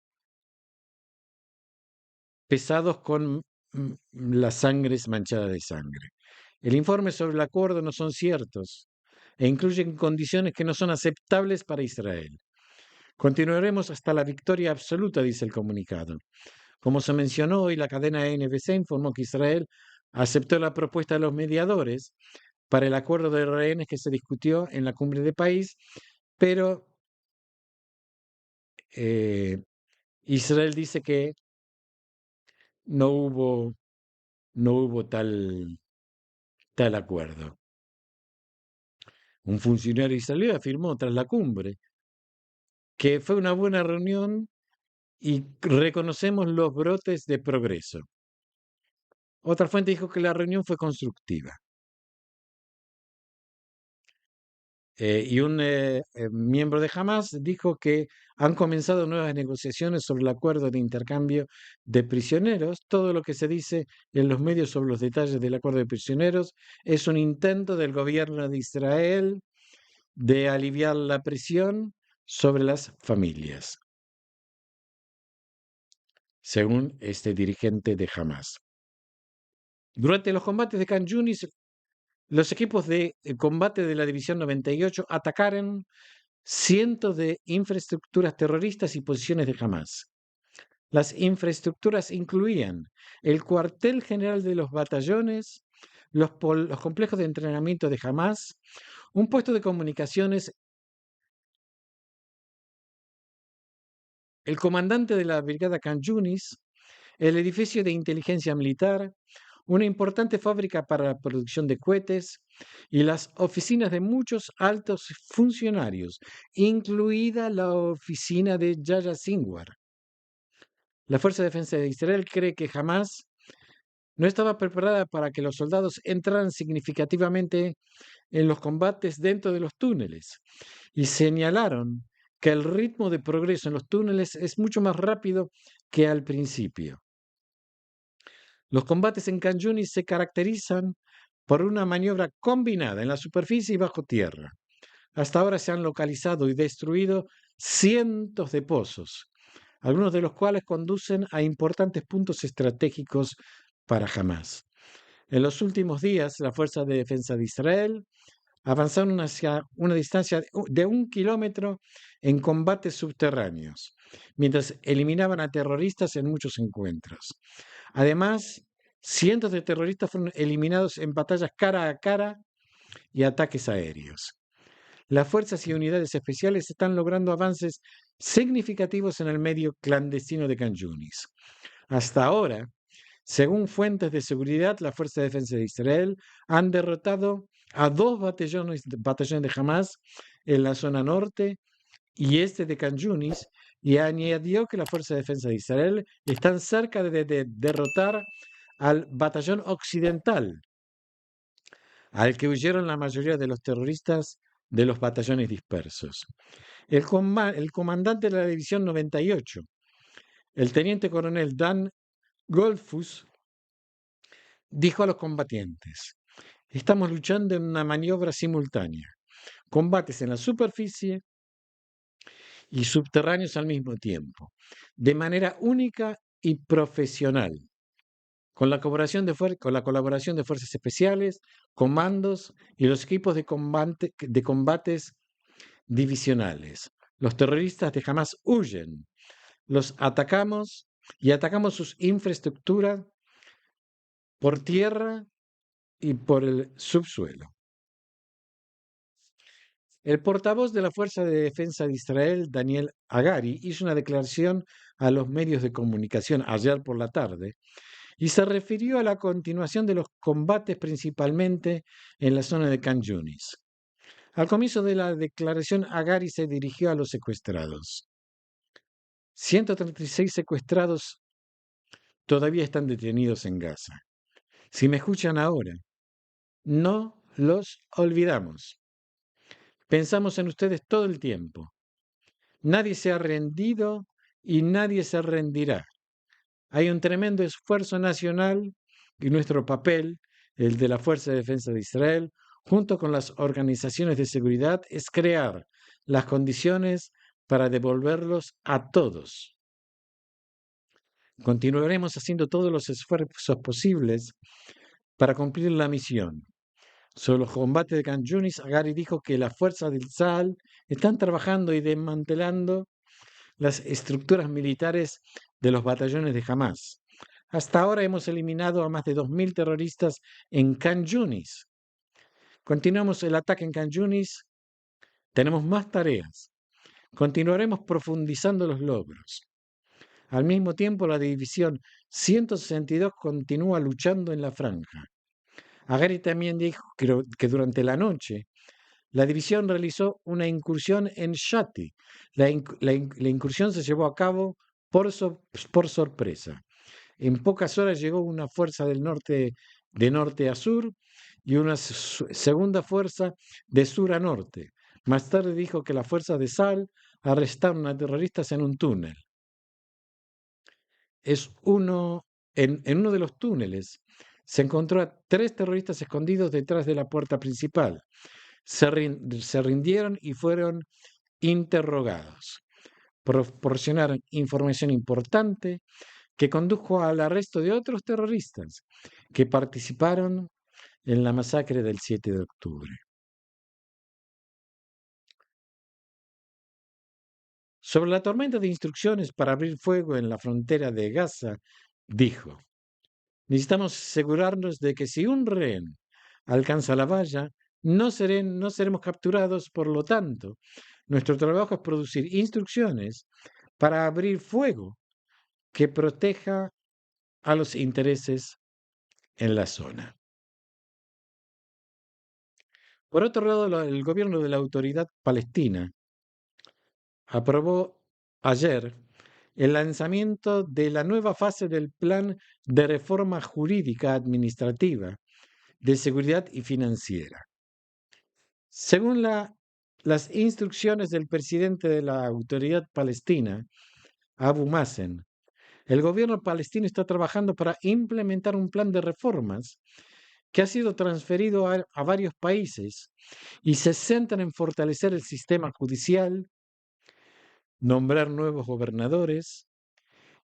S1: pesados con las sangres manchadas de sangre. El informe sobre el acuerdo no son ciertos e incluyen condiciones que no son aceptables para Israel. Continuaremos hasta la victoria absoluta, dice el comunicado. Como se mencionó hoy, la cadena NBC informó que Israel aceptó la propuesta de los mediadores para el acuerdo de rehenes que se discutió en la cumbre de París, pero Israel dice que no hubo, no hubo tal acuerdo. Un funcionario israelí afirmó tras la cumbre que fue una buena reunión y reconocemos los brotes de progreso. Otra fuente dijo que la reunión fue constructiva. Y un miembro de Hamas dijo que han comenzado nuevas negociaciones sobre el acuerdo de intercambio de prisioneros. Todo lo que se dice en los medios sobre los detalles del acuerdo de prisioneros es un intento del gobierno de Israel de aliviar la presión sobre las familias, según este dirigente de Hamas. Durante los combates de Khan Yunis, los equipos de combate de la División 98 atacaron cientos de infraestructuras terroristas y posiciones de Hamas. Las infraestructuras incluían el cuartel general de los batallones, los complejos de entrenamiento de Hamas, un puesto de comunicaciones, el comandante de la brigada Khan Yunis, el edificio de inteligencia militar, una importante fábrica para la producción de cohetes, y las oficinas de muchos altos funcionarios, incluida la oficina de Yahya Sinwar. La Fuerza de Defensa de Israel cree que jamás no estaba preparada para que los soldados entraran significativamente en los combates dentro de los túneles y señalaron que el ritmo de progreso en los túneles es mucho más rápido que al principio. Los combates en Khan Yunis se caracterizan por una maniobra combinada en la superficie y bajo tierra. Hasta ahora se han localizado y destruido cientos de pozos, algunos de los cuales conducen a importantes puntos estratégicos para Hamás. En los últimos días, la Fuerza de Defensa de Israel avanzaron hacia una distancia de 1 kilómetro en combates subterráneos, mientras eliminaban a terroristas en muchos encuentros. Además, cientos de terroristas fueron eliminados en batallas cara a cara y ataques aéreos. Las fuerzas y unidades especiales están logrando avances significativos en el medio clandestino de Khan Yunis. Hasta ahora, según fuentes de seguridad, la Fuerza de Defensa de Israel han derrotado a 2 batallones de Hamas en la zona norte y este de Khan Yunis, y añadió que la Fuerza de Defensa de Israel están cerca de derrotar al batallón occidental, al que huyeron la mayoría de los terroristas de los batallones dispersos. El comandante de la División 98, el teniente coronel Dan Goldfuss, dijo a los combatientes: estamos luchando en una maniobra simultánea, combates en la superficie y subterráneos al mismo tiempo, de manera única y profesional, con la colaboración de fuerzas especiales, comandos y los equipos de combates divisionales. Los terroristas de Hamas huyen, los atacamos y atacamos sus infraestructuras por tierra y por el subsuelo. El portavoz de la Fuerza de Defensa de Israel, Daniel Hagari, hizo una declaración a los medios de comunicación ayer por la tarde y se refirió a la continuación de los combates principalmente en la zona de Khan Yunis. Al comienzo de la declaración, Hagari se dirigió a los secuestrados. 136 secuestrados todavía están detenidos en Gaza. Si me escuchan ahora, no los olvidamos. Pensamos en ustedes todo el tiempo. Nadie se ha rendido y nadie se rendirá. Hay un tremendo esfuerzo nacional y nuestro papel, el de la Fuerza de Defensa de Israel, junto con las organizaciones de seguridad, es crear las condiciones para devolverlos a todos. Continuaremos haciendo todos los esfuerzos posibles para cumplir la misión. Sobre los combates de Khan Yunis, Hagari dijo que las fuerzas del Tzal están trabajando y desmantelando las estructuras militares de los batallones de Hamas. Hasta ahora hemos eliminado a más de 2.000 terroristas en Khan Yunis. Continuamos el ataque en Khan Yunis. Tenemos más tareas. Continuaremos profundizando los logros. Al mismo tiempo, la División 162 continúa luchando en la franja. Hagari también dijo que durante la noche la división realizó una incursión en Shati. La incursión se llevó a cabo por sorpresa. En pocas horas llegó una fuerza del norte, de norte a sur, y una segunda fuerza de sur a norte. Más tarde dijo que las fuerzas de Sal arrestaron a terroristas en un túnel. En uno de los túneles se encontró a 3 terroristas escondidos detrás de la puerta principal. Se rindieron y fueron interrogados. Proporcionaron información importante que condujo al arresto de otros terroristas que participaron en la masacre del 7 de octubre. Sobre la tormenta de instrucciones para abrir fuego en la frontera de Gaza, dijo: necesitamos asegurarnos de que si un rehén alcanza la valla, no seremos capturados. Por lo tanto, nuestro trabajo es producir instrucciones para abrir fuego que proteja a los intereses en la zona. Por otro lado, el gobierno de la Autoridad Palestina aprobó ayer el lanzamiento de la nueva fase del Plan de Reforma Jurídica Administrativa, de Seguridad y Financiera. Según las instrucciones del presidente de la Autoridad Palestina, Abu Mazen, el gobierno palestino está trabajando para implementar un plan de reformas que ha sido transferido a varios países y se centra en fortalecer el sistema judicial, nombrar nuevos gobernadores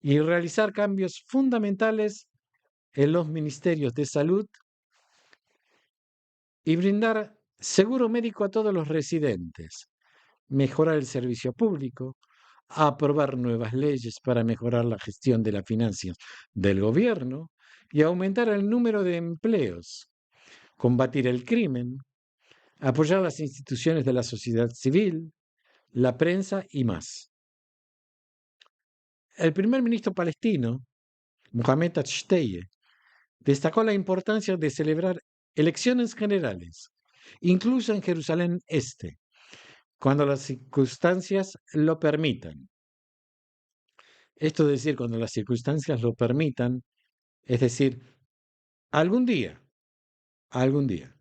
S1: y realizar cambios fundamentales en los ministerios de salud y brindar seguro médico a todos los residentes, mejorar el servicio público, aprobar nuevas leyes para mejorar la gestión de las finanzas del gobierno y aumentar el número de empleos, combatir el crimen, apoyar las instituciones de la sociedad civil, la prensa y más. El primer ministro palestino, Mohamed Ashteye, destacó la importancia de celebrar elecciones generales, incluso en Jerusalén Este, cuando las circunstancias lo permitan. Esto es decir, cuando las circunstancias lo permitan, es decir, algún día, algún día.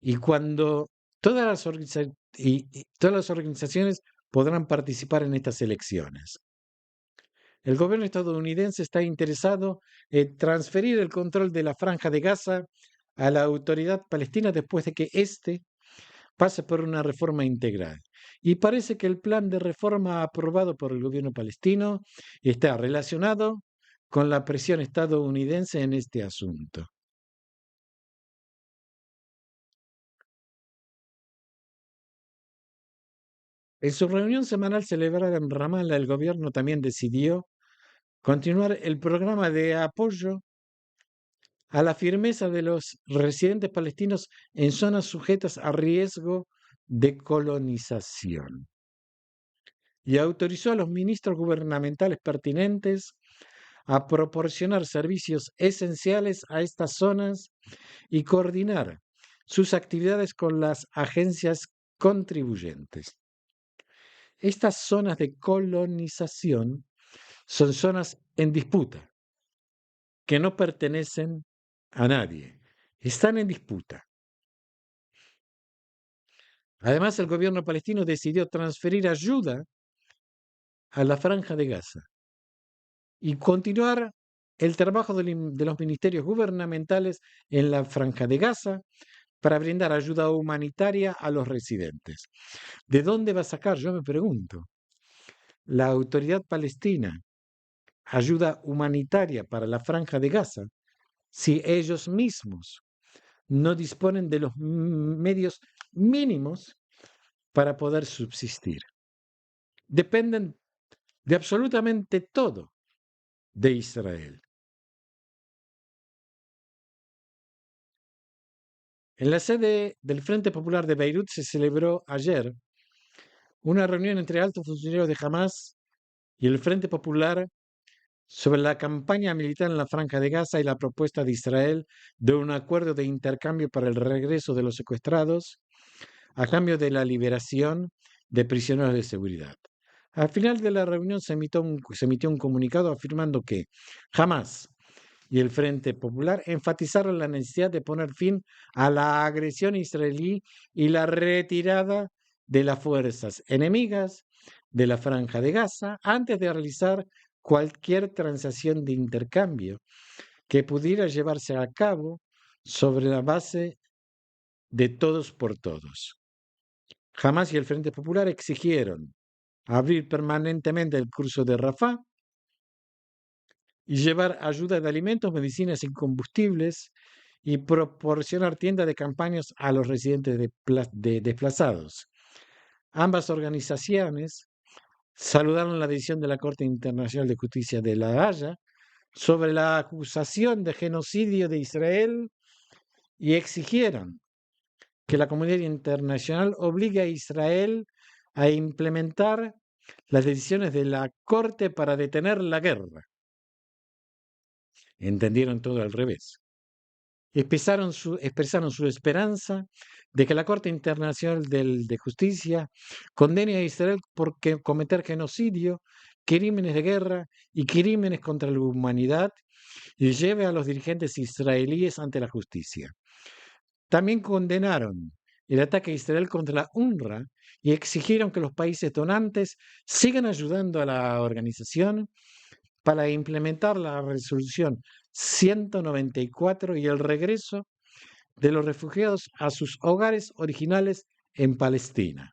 S1: Y cuando todas las organizaciones podrán participar en estas elecciones. El gobierno estadounidense está interesado en transferir el control de la Franja de Gaza a la autoridad palestina después de que éste pase por una reforma integral. Y parece que el plan de reforma aprobado por el gobierno palestino está relacionado con la presión estadounidense en este asunto. En su reunión semanal celebrada en Ramallah, el gobierno también decidió continuar el programa de apoyo a la firmeza de los residentes palestinos en zonas sujetas a riesgo de colonización y autorizó a los ministros gubernamentales pertinentes a proporcionar servicios esenciales a estas zonas y coordinar sus actividades con las agencias contribuyentes. Estas zonas de colonización son zonas en disputa, que no pertenecen a nadie, están en disputa. Además, el gobierno palestino decidió transferir ayuda a la Franja de Gaza y continuar el trabajo de los ministerios gubernamentales en la Franja de Gaza para brindar ayuda humanitaria a los residentes. ¿De dónde va a sacar, yo me pregunto, la autoridad palestina ayuda humanitaria para la Franja de Gaza si ellos mismos no disponen de los medios mínimos para poder subsistir? Dependen de absolutamente todo de Israel. En la sede del Frente Popular de Beirut se celebró ayer una reunión entre altos funcionarios de Hamas y el Frente Popular sobre la campaña militar en la Franja de Gaza y la propuesta de Israel de un acuerdo de intercambio para el regreso de los secuestrados a cambio de la liberación de prisioneros de seguridad. Al final de la reunión se emitió un comunicado afirmando que Hamas y el Frente Popular enfatizaron la necesidad de poner fin a la agresión israelí y la retirada de las fuerzas enemigas de la Franja de Gaza antes de realizar cualquier transacción de intercambio que pudiera llevarse a cabo sobre la base de todos por todos. Hamas y el Frente Popular exigieron abrir permanentemente el curso de Rafah y llevar ayuda de alimentos, medicinas y combustibles y proporcionar tiendas de campañas a los residentes desplazados. Ambas organizaciones saludaron la decisión de la Corte Internacional de Justicia de La Haya sobre la acusación de genocidio de Israel y exigieron que la comunidad internacional obligue a Israel a implementar las decisiones de la Corte para detener la guerra. Entendieron todo al revés. expresaron su esperanza de que la Corte Internacional de Justicia condene a Israel por cometer genocidio, crímenes de guerra y crímenes contra la humanidad y lleve a los dirigentes israelíes ante la justicia. También condenaron el ataque a Israel contra la UNRWA y exigieron que los países donantes sigan ayudando a la organización para implementar la resolución 194 y el regreso de los refugiados a sus hogares originales en Palestina.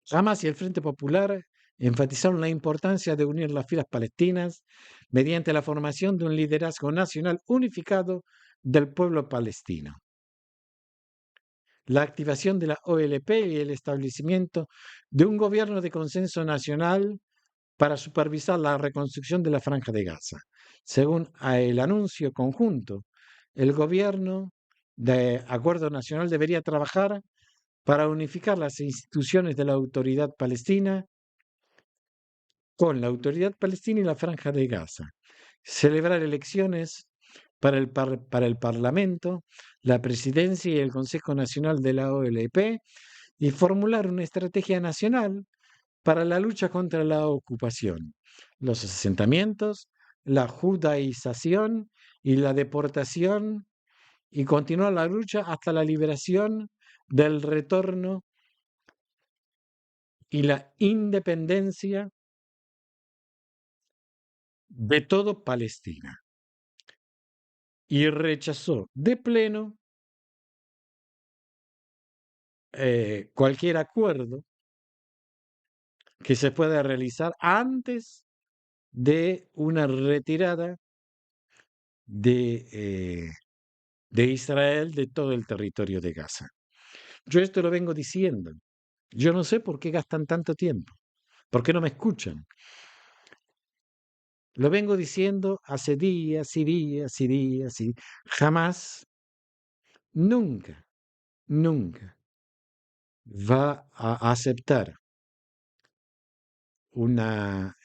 S1: Hamas y el Frente Popular enfatizaron la importancia de unir las filas palestinas mediante la formación de un liderazgo nacional unificado del pueblo palestino. La activación de la OLP y el establecimiento de un gobierno de consenso nacional para supervisar la reconstrucción de la Franja de Gaza. Según el anuncio conjunto, el gobierno de Acuerdo Nacional debería trabajar para unificar las instituciones de la Autoridad Palestina con la Autoridad Palestina y la Franja de Gaza, celebrar elecciones para el Parlamento, la Presidencia y el Consejo Nacional de la OLP y formular una estrategia nacional para la lucha contra la ocupación, los asentamientos, la judaización y la deportación y continuar la lucha hasta la liberación del retorno y la independencia de todo Palestina. Y rechazó de pleno cualquier acuerdo que se pueda realizar antes de una retirada de, eh, de Israel de todo el territorio de Gaza. Yo esto lo vengo diciendo. Yo no sé por qué gastan tanto tiempo. ¿Por qué no me escuchan? Lo vengo diciendo hace días y días y días y jamás, nunca, nunca va a aceptar una,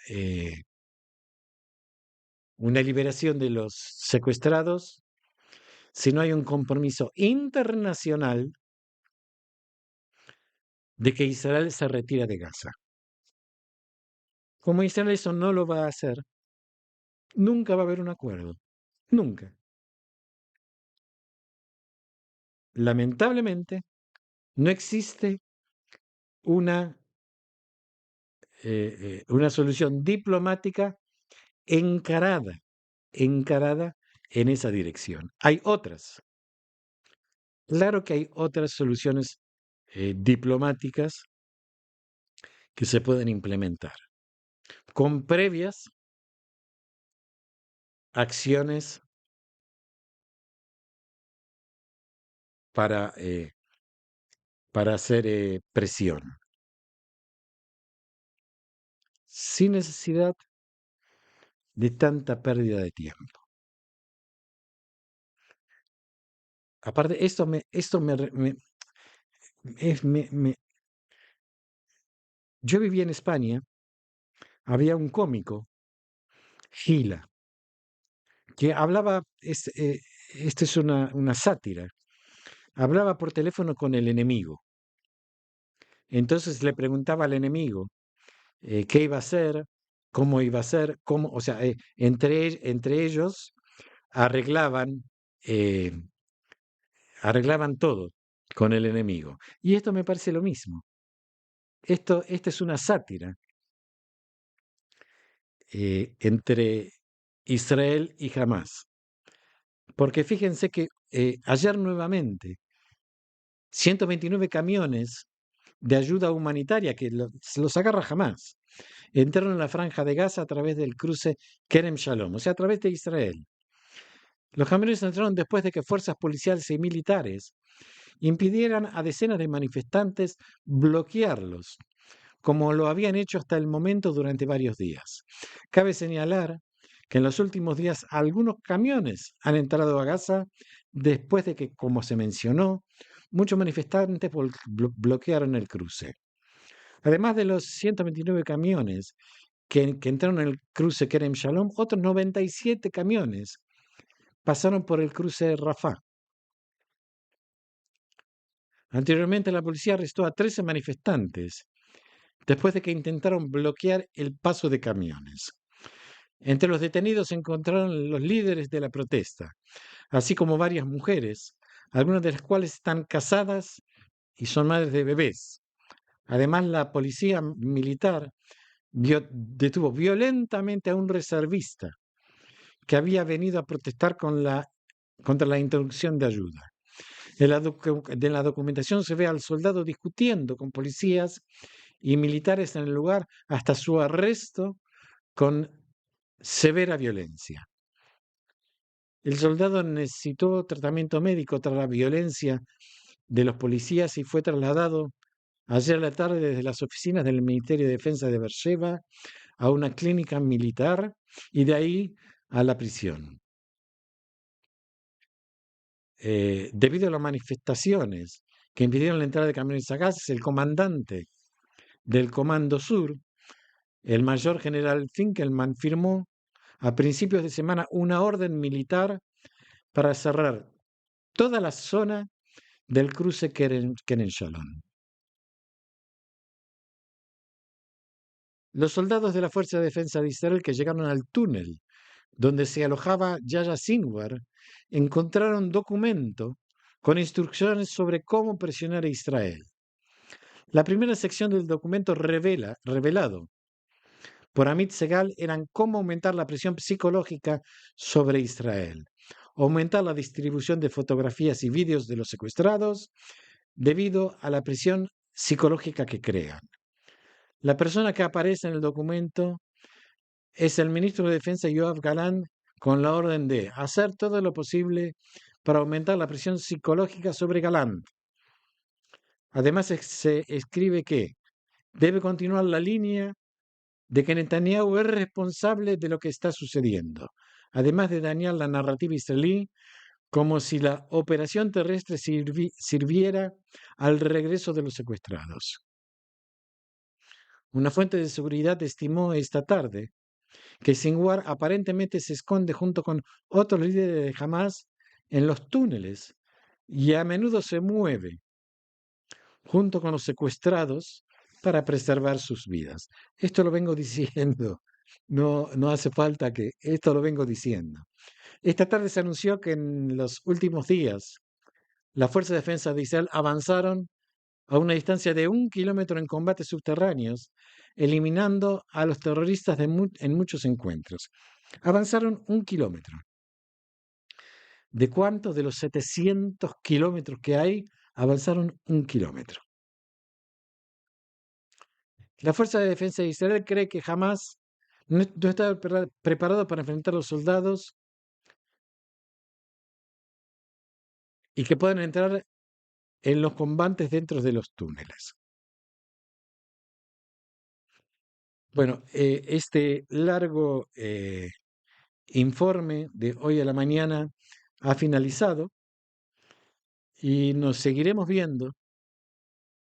S1: una liberación de los secuestrados si no hay un compromiso internacional de que Israel se retira de Gaza. Como Israel eso no lo va a hacer, nunca va a haber un acuerdo. Nunca. Lamentablemente, no existe una, una solución diplomática encarada, encarada en esa dirección. Hay otras. Claro que hay otras soluciones diplomáticas que se pueden implementar con previas acciones para, para hacer presión, sin necesidad de tanta pérdida de tiempo. Aparte, yo vivía en España, había un cómico, Gila, que hablaba, esta es una sátira, hablaba por teléfono con el enemigo. Entonces le preguntaba al enemigo qué iba a hacer, cómo iba a ser, cómo, o sea, entre ellos arreglaban, eh, arreglaban todo con el enemigo. Y esto me parece lo mismo. Esta es una sátira entre Israel y Hamás. Porque fíjense que ayer nuevamente 129 camiones de ayuda humanitaria que los agarra Hamás entraron en la franja de Gaza a través del cruce Kerem Shalom, o sea, a través de Israel. Los camiones entraron después de que fuerzas policiales y militares impidieran a decenas de manifestantes bloquearlos, como lo habían hecho hasta el momento durante varios días. Cabe señalar que en los últimos días algunos camiones han entrado a Gaza después de que, como se mencionó, muchos manifestantes bloquearon el cruce. Además de los 129 camiones que entraron en el cruce Kerem Shalom, otros 97 camiones pasaron por el cruce de Rafah. Anteriormente, la policía arrestó a 13 manifestantes después de que intentaron bloquear el paso de camiones. Entre los detenidos se encontraron los líderes de la protesta, así como varias mujeres, algunas de las cuales están casadas y son madres de bebés. Además, la policía militar detuvo violentamente a un reservista que había venido a protestar contra la introducción de ayuda. De la documentación se ve al soldado discutiendo con policías y militares en el lugar hasta su arresto con severa violencia. El soldado necesitó tratamiento médico tras la violencia de los policías y fue trasladado ayer a la tarde desde las oficinas del Ministerio de Defensa de Beersheba a una clínica militar y de ahí a la prisión. Debido a las manifestaciones que impidieron la entrada de camiones a gases, el comandante del Comando Sur, el mayor general Finkelman, firmó a principios de semana una orden militar para cerrar toda la zona del cruce Keren Shalom. Los soldados de la Fuerza de Defensa de Israel que llegaron al túnel donde se alojaba Yahya Sinwar encontraron documento con instrucciones sobre cómo presionar a Israel. La primera sección del documento revelado por Amit Segal eran cómo aumentar la presión psicológica sobre Israel, aumentar la distribución de fotografías y vídeos de los secuestrados debido a la presión psicológica que crean. La persona que aparece en el documento es el ministro de Defensa Yoav Galán con la orden de hacer todo lo posible para aumentar la presión psicológica sobre Galán. Además, se escribe que debe continuar la línea de que Netanyahu es responsable de lo que está sucediendo, además de dañar la narrativa israelí como si la operación terrestre sirviera al regreso de los secuestrados. Una fuente de seguridad estimó esta tarde que Sinwar aparentemente se esconde junto con otros líderes de Hamas en los túneles y a menudo se mueve junto con los secuestrados para preservar sus vidas. Esto lo vengo diciendo, no hace falta que esto lo vengo diciendo. Esta tarde se anunció que en los últimos días las fuerzas de defensa de Israel avanzaron a una distancia de 1 kilómetro en combates subterráneos, eliminando a los terroristas en muchos encuentros. Avanzaron 1 kilómetro. ¿De cuántos de los 700 kilómetros que hay avanzaron 1 kilómetro? La Fuerza de Defensa de Israel cree que jamás no está preparado para enfrentar a los soldados y que puedan entrar en los combates dentro de los túneles. Bueno, este largo informe de hoy a la mañana ha finalizado y nos seguiremos viendo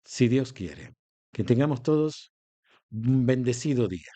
S1: si Dios quiere. Que tengamos todos un bendecido día.